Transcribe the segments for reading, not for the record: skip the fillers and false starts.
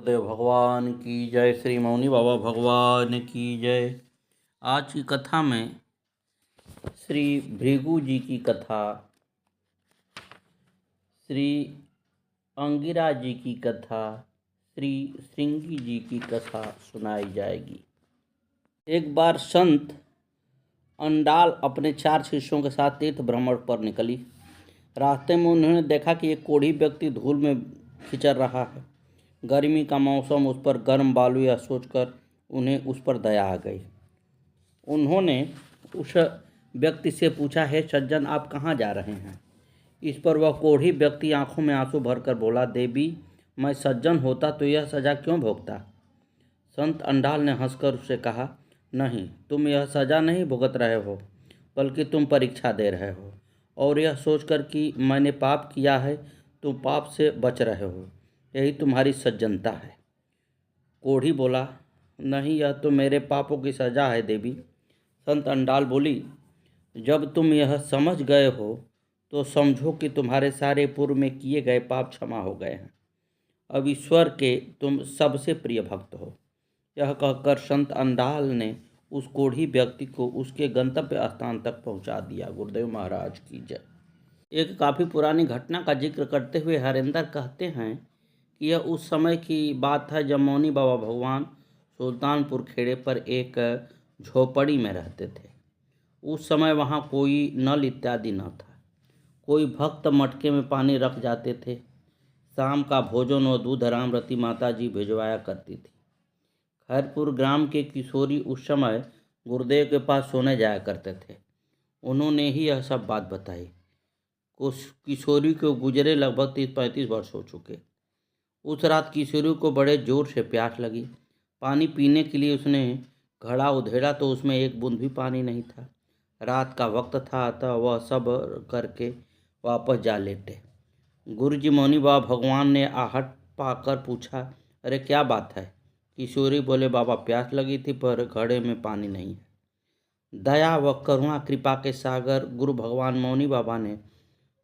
देव भगवान की जय। श्री मौनी बाबा भगवान की जय। आज की कथा में श्री भृगु जी की कथा, श्री अंगिरा जी की कथा, श्री श्रृंगी जी की कथा सुनाई जाएगी। एक बार संत अंडाल अपने 4 शिष्यों के साथ तीर्थ भ्रमण पर निकली। रास्ते में उन्होंने देखा कि एक कोढ़ी व्यक्ति धूल में खिंचर रहा है। गर्मी का मौसम, उस पर गर्म बालू, यह सोचकर उन्हें उस पर दया आ गई। उन्होंने उस व्यक्ति से पूछा, हे सज्जन, आप कहाँ जा रहे हैं? इस पर वह कोढ़ी व्यक्ति आंखों में आंसू भरकर बोला, देवी, मैं सज्जन होता तो यह सजा क्यों भोगता? संत अंडाल ने हंसकर उससे कहा, नहीं, तुम यह सजा नहीं भुगत रहे हो, बल्कि तुम परीक्षा दे रहे हो, और यह सोचकर कि मैंने पाप किया है, तुम पाप से बच रहे हो। यही तुम्हारी सज्जनता है। कोढ़ी बोला, नहीं, यह तो मेरे पापों की सजा है देवी। संत अंडाल बोली, जब तुम यह समझ गए हो तो समझो कि तुम्हारे सारे पूर्व में किए गए पाप क्षमा हो गए हैं। अब ईश्वर के तुम सबसे प्रिय भक्त हो। यह कहकर संत अंडाल ने उस कोढ़ी व्यक्ति को उसके गंतव्य स्थान तक पहुंचा दिया। गुरुदेव महाराज की जय। एक काफ़ी पुरानी घटना का जिक्र करते हुए हरेंद्र कहते हैं कि यह उस समय की बात है जब मौनी बाबा भगवान सुल्तानपुर खेड़े पर एक झोपड़ी में रहते थे। उस समय वहाँ कोई नल इत्यादि न था। कोई भक्त मटके में पानी रख जाते थे। शाम का भोजन और दूध रामरती माता जी भिजवाया करती थी। खैरपुर ग्राम के किशोरी उस समय गुरुदेव के पास सोने जाया करते थे। उन्होंने ही यह सब बात बताई। उस किशोरी को गुजरे लगभग 30-35 वर्ष हो चुके। उस रात किशोरी को बड़े जोर से प्यास लगी। पानी पीने के लिए उसने घड़ा उधेड़ा तो उसमें एक बूंद भी पानी नहीं था। रात का वक्त था, अतः वह सब करके वापस जा लेटे। गुरुजी मौनी बाबा भगवान ने आहट पाकर पूछा, अरे क्या बात है? किशोरी बोले, बाबा, प्यास लगी थी पर घड़े में पानी नहीं है। दया व करुणा कृपा के सागर गुरु भगवान मौनी बाबा ने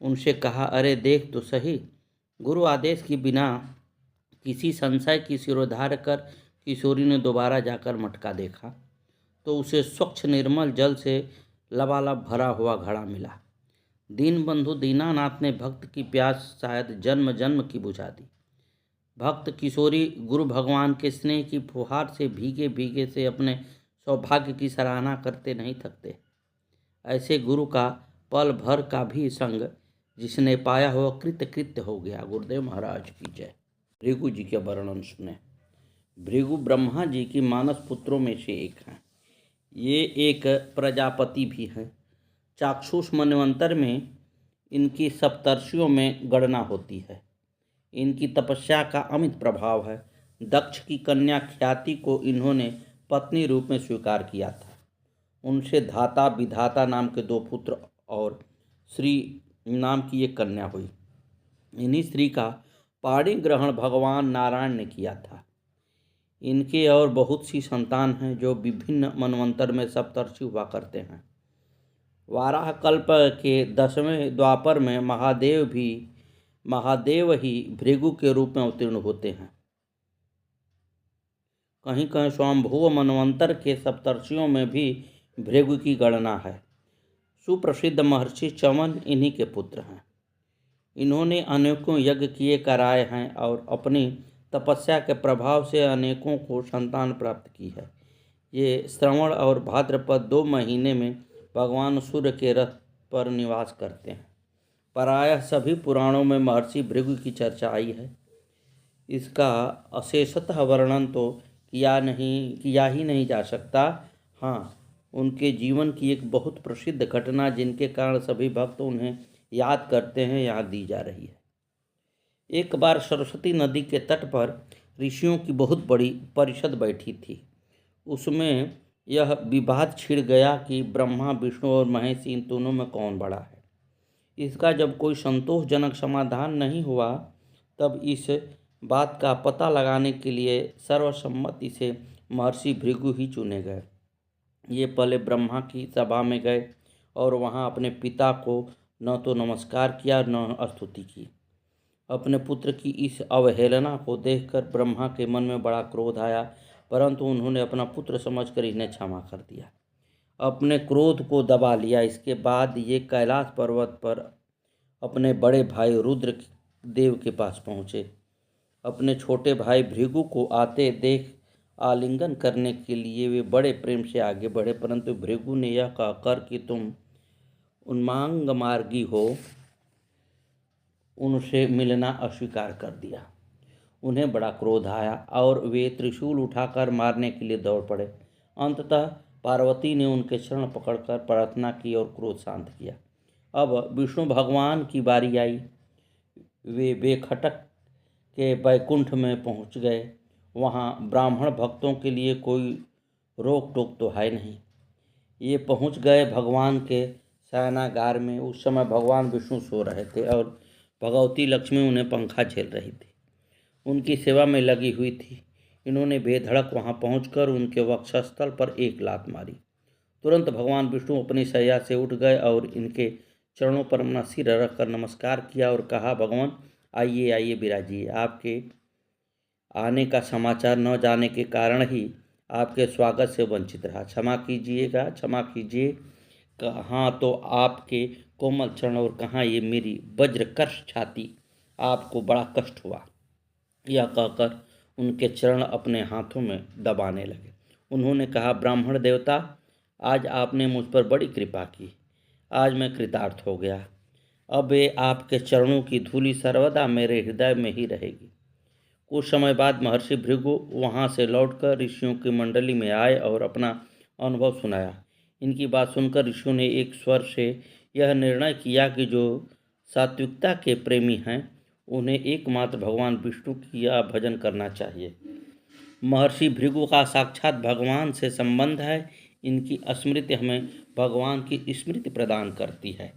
उनसे कहा, अरे देख तो सही। गुरु आदेश के बिना किसी संशय की सिरोधार्य कर किशोरी ने दोबारा जाकर मटका देखा तो उसे स्वच्छ निर्मल जल से लबालब भरा हुआ घड़ा मिला। दीनबंधु दीनानाथ ने भक्त की प्यास शायद जन्म जन्म की बुझा दी। भक्त किशोरी गुरु भगवान के स्नेह की फुहार से भीगे भीगे से अपने सौभाग्य की सराहना करते नहीं थकते। ऐसे गुरु का पल भर का भी संग जिसने पाया हुआ कृत्य कृत्य हो गया। गुरुदेव महाराज की जय। भृगु जी के वर्णन सुने। भृगु ब्रह्मा जी की मानस पुत्रों में से एक हैं। ये एक प्रजापति भी हैं। चाक्षुष मनवंतर में इनकी सप्तर्षियों में गणना होती है। इनकी तपस्या का अमित प्रभाव है। दक्ष की कन्या ख्याति को इन्होंने पत्नी रूप में स्वीकार किया था। उनसे धाता विधाता नाम के 2 पुत्र और श्री नाम की एक कन्या हुई। इन्हीं श्री का पाणी ग्रहण भगवान नारायण ने किया था। इनके और बहुत सी संतान हैं जो विभिन्न मनवंतर में सप्तर्षि हुआ करते हैं। वाराह कल्प के 10वें द्वापर में महादेव ही भृगु के रूप में अवतीर्ण होते हैं। कहीं कहीं स्वयंभुव मनवंतर के सप्तर्षियों में भी भृगु की गणना है। सुप्रसिद्ध महर्षि चमन इन्हीं के पुत्र हैं। इन्होंने अनेकों यज्ञ किए कराए हैं और अपनी तपस्या के प्रभाव से अनेकों को संतान प्राप्त की है। ये श्रवण और भाद्रपद 2 महीने में भगवान सूर्य के रथ पर निवास करते हैं। प्रायः सभी पुराणों में महर्षि भृगु की चर्चा आई है। इसका अशेषतः वर्णन तो किया ही नहीं जा सकता। हाँ, उनके जीवन की एक बहुत प्रसिद्ध घटना जिनके कारण सभी भक्त उन्हें याद करते हैं यहाँ दी जा रही है। एक बार सरस्वती नदी के तट पर ऋषियों की बहुत बड़ी परिषद बैठी थी। उसमें यह विवाद छिड़ गया कि ब्रह्मा, विष्णु और महेश इन दोनों में कौन बड़ा है। इसका जब कोई संतोषजनक समाधान नहीं हुआ तब इस बात का पता लगाने के लिए सर्वसम्मति से महर्षि भृगु ही चुने गए। ये पहले ब्रह्मा की सभा में गए और वहाँ अपने पिता को न तो नमस्कार किया न स्तुति की। अपने पुत्र की इस अवहेलना को देखकर ब्रह्मा के मन में बड़ा क्रोध आया, परंतु उन्होंने अपना पुत्र समझकर इन्हें क्षमा कर दिया, अपने क्रोध को दबा लिया। इसके बाद ये कैलाश पर्वत पर अपने बड़े भाई रुद्र देव के पास पहुँचे। अपने छोटे भाई भृगु को आते देख आलिंगन करने के लिए वे बड़े प्रेम से आगे बढ़े, परंतु भृगु ने यह कहकर कि तुम उन्मांग मार्गी हो, उनसे मिलना अस्वीकार कर दिया। उन्हें बड़ा क्रोध आया और वे त्रिशूल उठाकर मारने के लिए दौड़ पड़े। अंततः पार्वती ने उनके चरण पकड़कर प्रार्थना की और क्रोध शांत किया। अब विष्णु भगवान की बारी आई। वे बेखटक के वैकुंठ में पहुंच गए। वहां ब्राह्मण भक्तों के लिए कोई रोक टोक तो है नहीं। ये पहुंच गए भगवान के शयनागार में। उस समय भगवान विष्णु सो रहे थे और भगवती लक्ष्मी उन्हें पंखा झेल रही थी, उनकी सेवा में लगी हुई थी। इन्होंने बेधड़क वहां पहुंचकर उनके वक्षस्थल पर एक लात मारी। तुरंत भगवान विष्णु अपनी शैया से उठ गए और इनके चरणों पर अपना सिर रखकर नमस्कार किया और कहा, भगवान आइए आइए विराजिए। आपके आने का समाचार न जाने के कारण ही आपके स्वागत से वंचित रहा। क्षमा कीजिएगा, क्षमा कीजिए। कहाँ तो आपके कोमल चरण और कहाँ ये मेरी वज्रकर्ष छाती, आपको बड़ा कष्ट हुआ। यह कहकर उनके चरण अपने हाथों में दबाने लगे। उन्होंने कहा, ब्राह्मण देवता, आज आपने मुझ पर बड़ी कृपा की। आज मैं कृतार्थ हो गया। अब ये आपके चरणों की धूलि सर्वदा मेरे हृदय में ही रहेगी। कुछ समय बाद महर्षि भृगु वहाँ से लौटकर ऋषियों की मंडली में आए और अपना अनुभव सुनाया। इनकी बात सुनकर ऋषियों ने एक स्वर से यह निर्णय किया कि जो सात्विकता के प्रेमी हैं उन्हें एकमात्र भगवान विष्णु की भजन करना चाहिए। महर्षि भृगु का साक्षात भगवान से संबंध है। इनकी स्मृति हमें भगवान की स्मृति प्रदान करती है।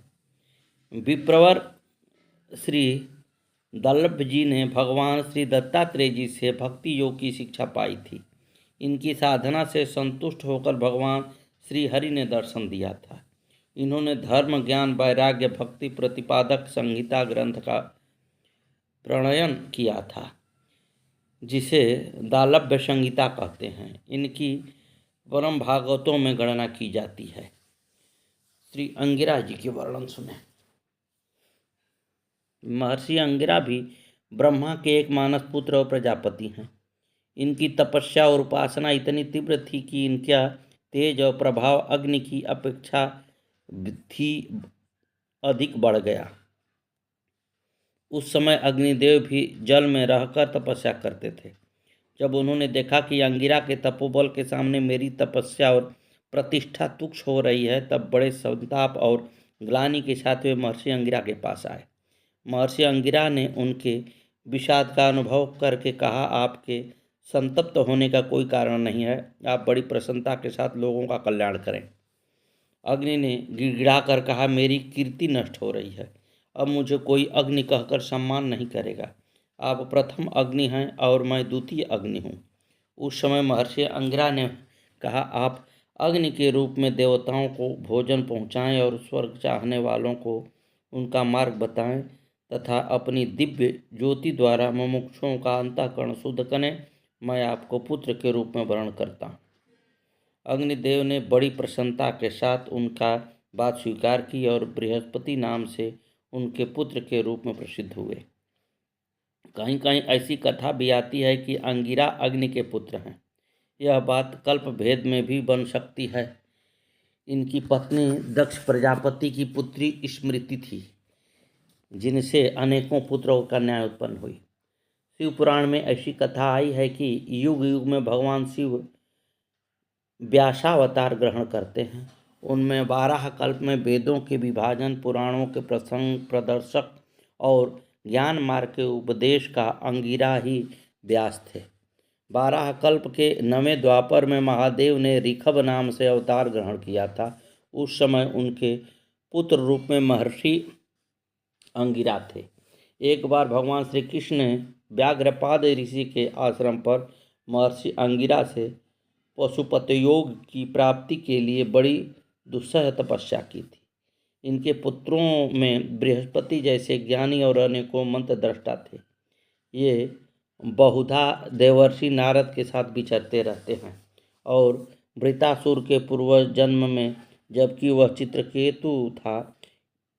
विप्रवर श्री दल्लभ जी ने भगवान श्री दत्तात्रेय जी से भक्ति योग की शिक्षा पाई थी। इनकी साधना से संतुष्ट होकर भगवान श्री हरि ने दर्शन दिया था। इन्होंने धर्म, ज्ञान, वैराग्य, भक्ति प्रतिपादक संहिता ग्रंथ का प्रणयन किया था, जिसे दालभ्य संहिता कहते हैं। इनकी परम भागवतों में गणना की जाती है। श्री अंगिरा जी के वर्णन सुने। महर्षि अंगिरा भी ब्रह्मा के एक मानस पुत्र और प्रजापति हैं। इनकी तपस्या और उपासना इतनी तीव्र थी कि इनका तेज और प्रभाव अग्नि की अपेक्षा भी अधिक बढ़ गया। उस समय अग्निदेव भी जल में रहकर तपस्या करते थे। जब उन्होंने देखा कि अंगिरा के तपोबल के सामने मेरी तपस्या और प्रतिष्ठा तुच्छ हो रही है, तब बड़े संताप और ग्लानि के साथ वे महर्षि अंगिरा के पास आए। महर्षि अंगिरा ने उनके विषाद का अनुभव करके कहा, आपके संतप्त होने का कोई कारण नहीं है। आप बड़ी प्रसन्नता के साथ लोगों का कल्याण करें। अग्नि ने गिड़गिड़ा कर कहा, मेरी कीर्ति नष्ट हो रही है। अब मुझे कोई अग्नि कहकर सम्मान नहीं करेगा। आप प्रथम अग्नि हैं और मैं द्वितीय अग्नि हूँ। उस समय महर्षि अंगिरा ने कहा, आप अग्नि के रूप में देवताओं को भोजन पहुँचाएं और स्वर्ग चाहने वालों को उनका मार्ग बताएं तथा अपनी दिव्य ज्योति द्वारा मुमुक्षुओं का अंतःकरण शुद्ध करें। मैं आपको पुत्र के रूप में वर्ण करता हूँ। अग्निदेव ने बड़ी प्रसन्नता के साथ उनका बात स्वीकार की और बृहस्पति नाम से उनके पुत्र के रूप में प्रसिद्ध हुए। कहीं कहीं ऐसी कथा भी आती है कि अंगिरा अग्नि के पुत्र हैं। यह बात कल्प भेद में भी बन सकती है। इनकी पत्नी दक्ष प्रजापति की पुत्री स्मृति थी, जिनसे अनेकों पुत्र और कन्याएं उत्पन्न हुई। शिव पुराण में ऐसी कथा आई है कि युग युग में भगवान शिव व्यासावतार ग्रहण करते हैं। उनमें 12 कल्प में वेदों के विभाजन, पुराणों के प्रसंग प्रदर्शक और ज्ञान मार्ग के उपदेश का अंगिरा ही व्यास थे। 12 कल्प के 9वें द्वापर में महादेव ने ऋषभ नाम से अवतार ग्रहण किया था। उस समय उनके पुत्र रूप में महर्षि अंगिरा थे। एक बार भगवान श्री कृष्ण ने व्याघ्रपाद ऋषि के आश्रम पर महर्षि अंगिरा से पशुपति योग की प्राप्ति के लिए बड़ी दुस्सह तपस्या की थी। इनके पुत्रों में बृहस्पति जैसे ज्ञानी और अनेकों मंत्र दृष्टा थे। ये बहुधा देवर्षि नारद के साथ विचरते रहते हैं और वृतासुर के पूर्व जन्म में जबकि वह चित्रकेतु था,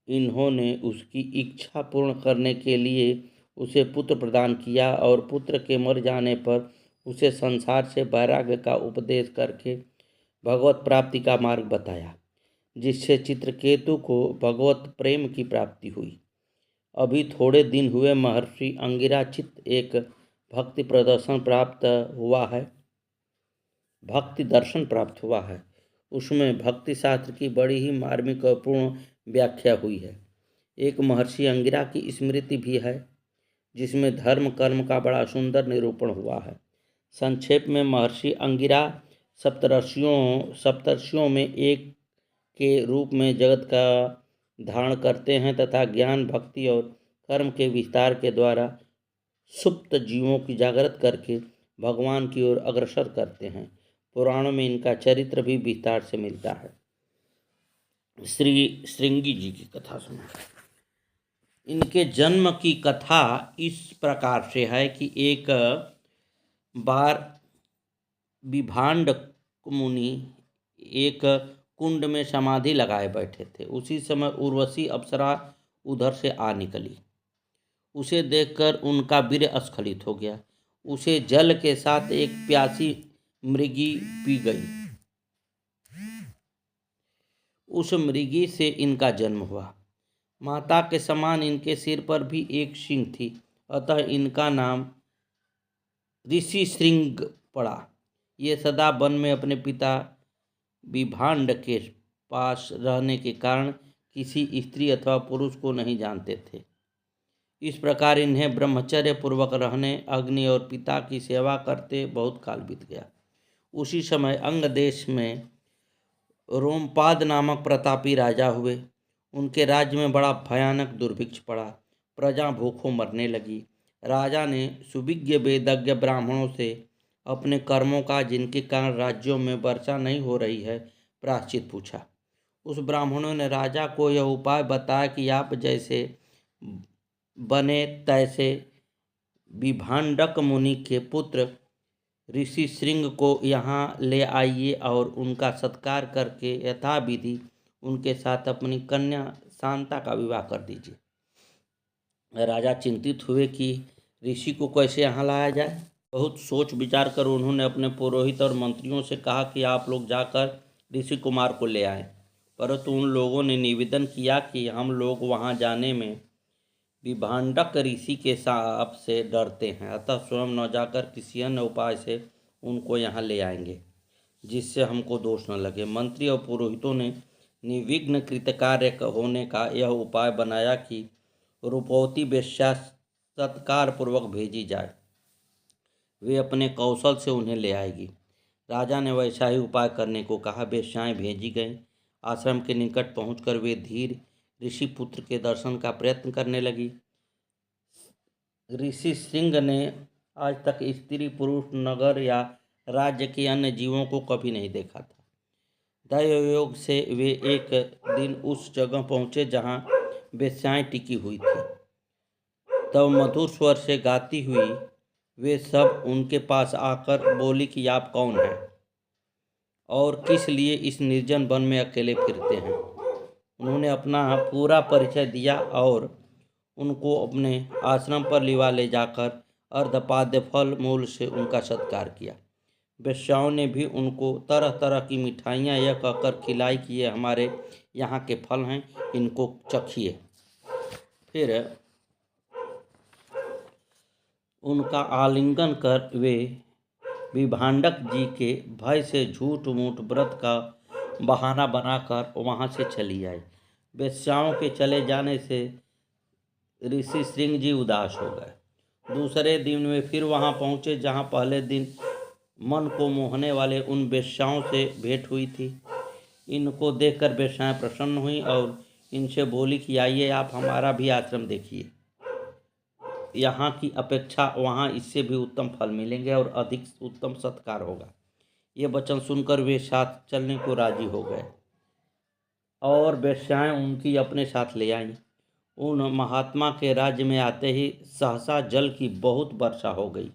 इन्होंने उसकी इच्छा पूर्ण करने के लिए उसे पुत्र प्रदान किया और पुत्र के मर जाने पर उसे संसार से वैराग्य का उपदेश करके भगवत प्राप्ति का मार्ग बताया, जिससे चित्रकेतु को भगवत प्रेम की प्राप्ति हुई। अभी थोड़े दिन हुए महर्षि अंगिराचित एक भक्ति दर्शन प्राप्त हुआ है। उसमें भक्ति शास्त्र की बड़ी ही मार्मिक और पूर्ण व्याख्या हुई है। एक महर्षि अंगिरा की स्मृति भी है, जिसमें धर्म कर्म का बड़ा सुंदर निरूपण हुआ है। संक्षेप में महर्षि अंगिरा सप्तर्षियों में एक के रूप में जगत का धारण करते हैं तथा ज्ञान भक्ति और कर्म के विस्तार के द्वारा सुप्त जीवों की जागृत करके भगवान की ओर अग्रसर करते हैं। पुराणों में इनका चरित्र भी विस्तार से मिलता है। श्री श्रृंगी जी की कथा सुना। इनके जन्म की कथा इस प्रकार से है कि एक बार विभांड मुनि एक कुंड में समाधि लगाए बैठे थे। उसी समय उर्वशी अप्सरा उधर से आ निकली। उसे देखकर उनका वीर्य स्खलित हो गया। उसे जल के साथ एक प्यासी मृगी पी गई। उस मृगी से इनका जन्म हुआ। माता के समान इनके सिर पर भी एक सींग थी, अतः इनका नाम ऋषि श्रृंग पड़ा। ये सदा वन में अपने पिता विभांड के पास रहने के कारण किसी स्त्री अथवा पुरुष को नहीं जानते थे। इस प्रकार इन्हें ब्रह्मचर्य पूर्वक रहने, अग्नि और पिता की सेवा करते बहुत काल बीत गया। उसी समय अंग देश में रोमपाद नामक प्रतापी राजा हुए। उनके राज्य में बड़ा भयानक दुर्भिक्ष पड़ा। प्रजा भूखों मरने लगी। राजा ने सुविज्ञ वेदज्ञ ब्राह्मणों से अपने कर्मों का, जिनके कारण राज्यों में वर्षा नहीं हो रही है, प्रायश्चित पूछा। उस ब्राह्मणों ने राजा को यह उपाय बताया कि आप जैसे बने तैसे विभांडक मुनि के पुत्र ऋषि श्रृंग को यहाँ ले आइए और उनका सत्कार करके यथाविधि उनके साथ अपनी कन्या शांता का विवाह कर दीजिए। राजा चिंतित हुए कि ऋषि को कैसे यहाँ लाया जाए। बहुत सोच विचार कर उन्होंने अपने पुरोहित और मंत्रियों से कहा कि आप लोग जाकर ऋषि कुमार को ले आएं। परंतु उन लोगों ने निवेदन किया कि हम लोग वहाँ जाने में विभांडक ऋषि के साप से डरते हैं, अतः स्वयं न जाकर किसी अन्य उपाय से उनको यहाँ ले आएंगे, जिससे हमको दोष न लगे। मंत्री और पुरोहितों ने निर्विघ्न कृतकार्य होने का यह उपाय बनाया कि रूपवती वेश्या सत्कार पूर्वक भेजी जाए। वे अपने कौशल से उन्हें ले आएगी। राजा ने वैसा ही उपाय करने को कहा। वेश्याएं भेजी गईं। आश्रम के निकट पहुंचकर वे धीर ऋषि पुत्र के दर्शन का प्रयत्न करने लगी। ऋषि श्रृंग ने आज तक स्त्री पुरुष, नगर या राज्य के अन्य जीवों को कभी नहीं देखा था। दैवयोग से वे एक दिन उस जगह पहुंचे जहां वेश्याएं टिकी हुई थी। तब मधुर स्वर से गाती हुई वे सब उनके पास आकर बोली कि आप कौन हैं और किस लिए इस निर्जन वन में अकेले फिरते हैं। उन्होंने अपना पूरा परिचय दिया और उनको अपने आश्रम पर लिवा ले जाकर अर्धपाद्य फल मूल से उनका सत्कार किया। वेश्याओं ने भी उनको तरह तरह की मिठाइयाँ यह कहकर खिलाई कि ये हमारे यहाँ के फल हैं, इनको चखिए। फिर उनका आलिंगन कर वे विभांडक जी के भय से झूठ मूठ व्रत का बहाना बनाकर वहाँ से चली आई। वेश्याओं के चले जाने से ऋषि श्रृंग जी उदास हो गए। दूसरे दिन वे फिर वहाँ पहुँचे जहाँ पहले दिन मन को मोहने वाले उन वेश्याओं से भेंट हुई थी। इनको देखकर वेश्याएं प्रसन्न हुई और इनसे बोली कि आइए आप हमारा भी आश्रम देखिए। यहाँ की अपेक्षा वहाँ इससे भी उत्तम फल मिलेंगे और अधिक उत्तम सत्कार होगा। ये वचन सुनकर वे साथ चलने को राजी हो गए। और वेश्याएं उनकी अपने साथ ले आईं। उन महात्मा के राज्य में आते ही सहसा जल की बहुत वर्षा हो गई,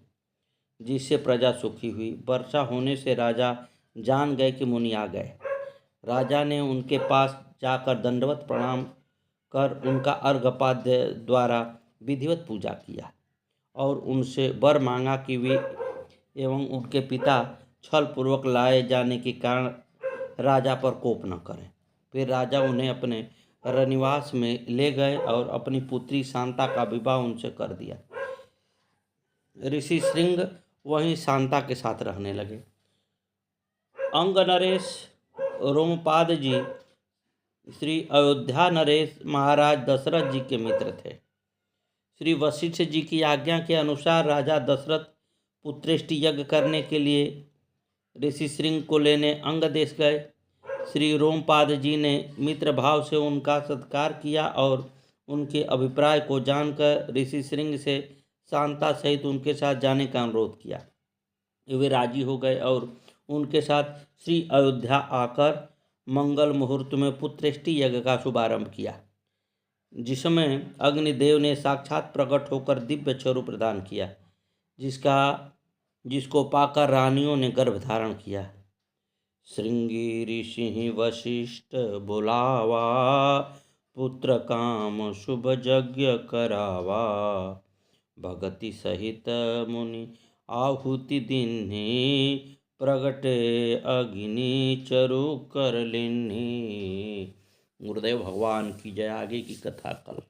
जिससे प्रजा सुखी हुई। वर्षा होने से राजा जान गए कि मुनि आ गए। राजा ने उनके पास जाकर दंडवत प्रणाम कर उनका अर्घ्यपाद्य द्वारा विधिवत पूजा किया और उनसे वर मांगा कि वे एवं उनके पिता छल पूर्वक लाए जाने के कारण राजा पर कोप न करें। फिर राजा उन्हें अपने रनिवास में ले गए और अपनी पुत्री शांता का विवाह उनसे कर दिया। ऋषि श्रृंग वहीं शांता के साथ रहने लगे। अंग नरेश रोमपाद जी श्री अयोध्या नरेश महाराज दशरथ जी के मित्र थे। श्री वशिष्ठ जी की आज्ञा के अनुसार राजा दशरथ पुत्रेष्टि यज्ञ करने के लिए ऋषि श्रृंग को लेने अंग देश गए। श्री रोमपाद जी ने मित्र भाव से उनका सत्कार किया और उनके अभिप्राय को जानकर ऋषि श्रृंग से शांता सहित उनके साथ जाने का अनुरोध किया। वे राजी हो गए और उनके साथ श्री अयोध्या आकर मंगल मुहूर्त में पुत्रेष्टि यज्ञ का शुभारंभ किया, जिसमें अग्निदेव ने साक्षात प्रकट होकर दिव्य स्वरूप प्रदान किया, जिसको पाकर रानियों ने गर्भ धारण किया। श्रृंगी ऋषि वशिष्ठ बुलावा, पुत्र काम शुभ यज्ञ करावा। भगति सहित मुनि आहुति दीन्ही, प्रगटे अग्नि चरु कर लीन्ही। गुरुदेव भगवान की जय। आगे की कथा कल।